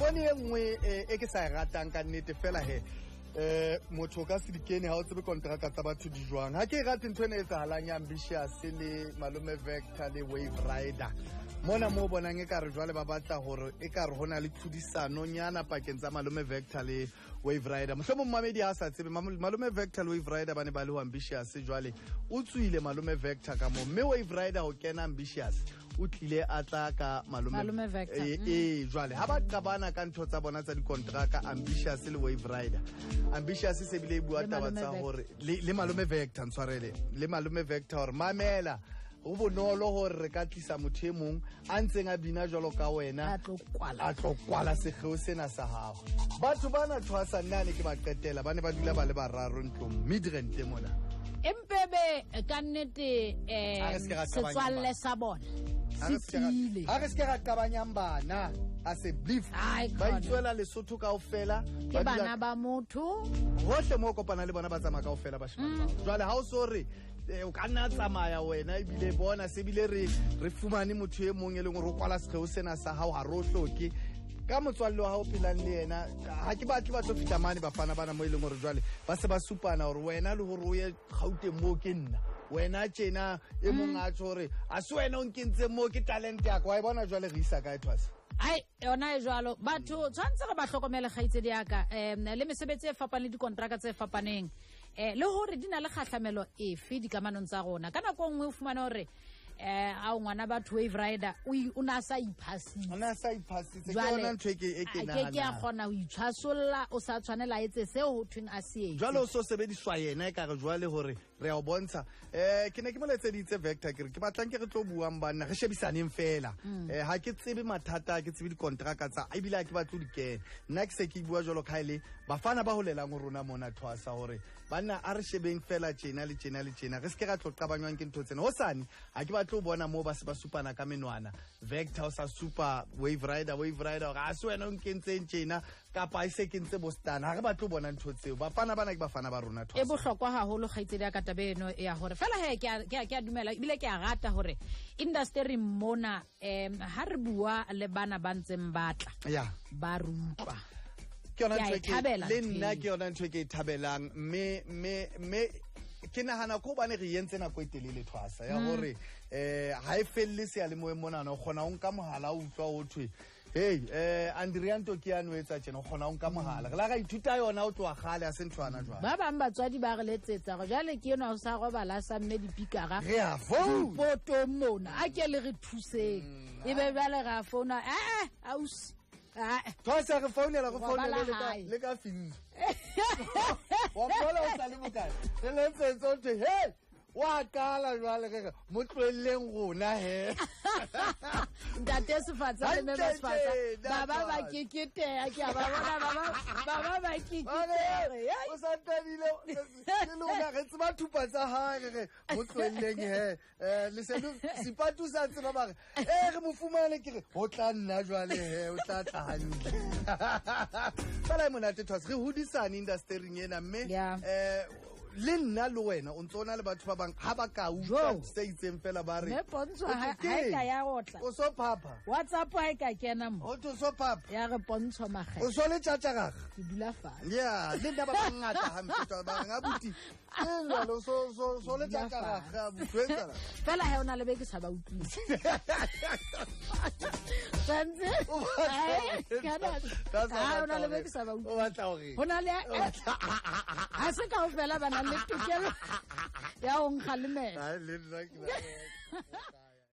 bone e nngwe e ke sa ratang ka nnete fela he motho ka se dikene ha o tsebe kontraka tsa batho di jwang ha ke rate ntho ene e etsahalang ya Ambitious le Malome Vector le Wave Rider mona mo bonang e ka re jwale ba batla hore e ka re hona le tlhodisano nyana pakeng tsa Malome Vector le Wave Rider mohlomong mamedi ha sa tsebe Malome Vector le Wave Rider ba ne ba le ho Ambitious jwale o tswile Malome Vector ka mo mme Wave Rider ho kena Ambitious o tlile a tla ka Malome Vector jwale ha ba qabana ka ntho tsa bona tsa dikontraka Ambitious le Wave Rider Ambitious se bile bua taba tsa hore le Malome Vector ntshwarele le Malome Vector hore mamela o bonolo hore re ka tlisa motho e mong a ntseng a bina jwalo ka wena a tlo kwala sekgeo sena sa hao batho bana tshwasanane ke ba qetela ba ne ba dula ba le bararo ntlong midrand mona empebe ka nnete setswalle sa bona sitile ha re se ra qabanyang bana a se belief ba itwela Lesotho kaofela ke bana ba motho hohle mo kopana le bona ba tsama kaofela ba sheba jwale ha o sorry o ka nna tsamaya wena ebile bona se bile re fumane motho e mong e leng re kwala sekgeo sena sa hao ha ro hloke ka motswalle wa hao phelang le yena ha ke batle ba tlo fita mane bafana bana mo e leng hore jwale ba se ba supana hore wena le hore o ye Gauteng mo ke nna wena tjena e mong a tshore a se wena o nkentse mo ke talent ya kwa e bona jwale re isa ka ethwase ai yona e jwalo batho tshwantse re ba hlokomele kgaitse diaka le mesebetsi e fapaneng le dikontraka tse fapaneng le hore di na le kgahlamelo efe dikamanong tsa rona kana go nngwe o fumana hore a ngwana batho Wave Rider o na sa iphasitse ke yona ntho e ke nahana ke a gona ho itshwasolla o sa tshwanela etse se ho thweng a se jwale o so sebediswa yena e ka re jwale hore re a o bontsha ke ne ke moletseditse Vector ke re ke batlang ke re tlo buang banna re shebisaneng fela ha ke tsebe mathata ke tsebe dikontraka tsa ebile ha ke batlo di kene nna ke se ke bua jwalo khaile bafana ba holelang rona mona thwasa hore banna a re shebeng fela tjena le tjena le tjena re se ke ra tlo qabanyang ke ntho tsena hosane ha ke tlo bona mo ba se ba supana ka menwana Vector o sa super Wave Rider ga se wena o nkentseng tjena kapa ise ke ntse bostana ha re ba tlo bona ntho tseo bafana bana ke bafana ba rona e bohlokwa haholo kgaitsedi ya katabeno ya hore fela he ke a dumela bile ke a rata hore industry mona ha re bua le bana ba ntseng batla ba rupa ke yona ntho le nna ke yona ntho ke thabelang me ke nahana ko bane re yentse nako e telele thwasa ya hore ha e felle se ya le moe mona no khona o nka mohala o utlwa o thwe hey Andrianto ke ano etsa tjena o khona o nka mohala re la ga ithuta yona o tloa gale a sentshwana jwa ba bang batswadi ba re letsetsa go jale ke eno sa go bala sa mme dipikara re a phone poto mona a ke le re thuseng e be ba le ga phone aus Thosa re founela le ka fini wa bola o tsale mokae le letse tsote hey wa kala jwale re mo tlweleng rona he ntate sefatsa le mema sefatsa baba ba kekete a ke ba bona baba ba kekete o sa tabile le lona re tseba thupa tsa ha re mo tlweleng he le se sipatu sa tseba ba re mo fumane ke re o tla nna jwale he o tla tla hantle fela monate thwas re hudisane industry ena mme le nna le wena o ntsona le batho ba bang ha ba ka utlwa se itseng fela ba re me pontsho ha ka ya gotla o so phapa WhatsApp ha ka kena mo o to so phapa ya re pontsho magae o so le tjatjaraga ke dula fa le nna ba ngata ha mfetwa ba ngabuti lo so le tjatjaraga butwetsa fela he ona le be ke sa ba utlwisa tsanze kana ona le be ke sa ba utlwisa o batla hore ona le ha se ka o fela bana le tokelo ya o nkgalemela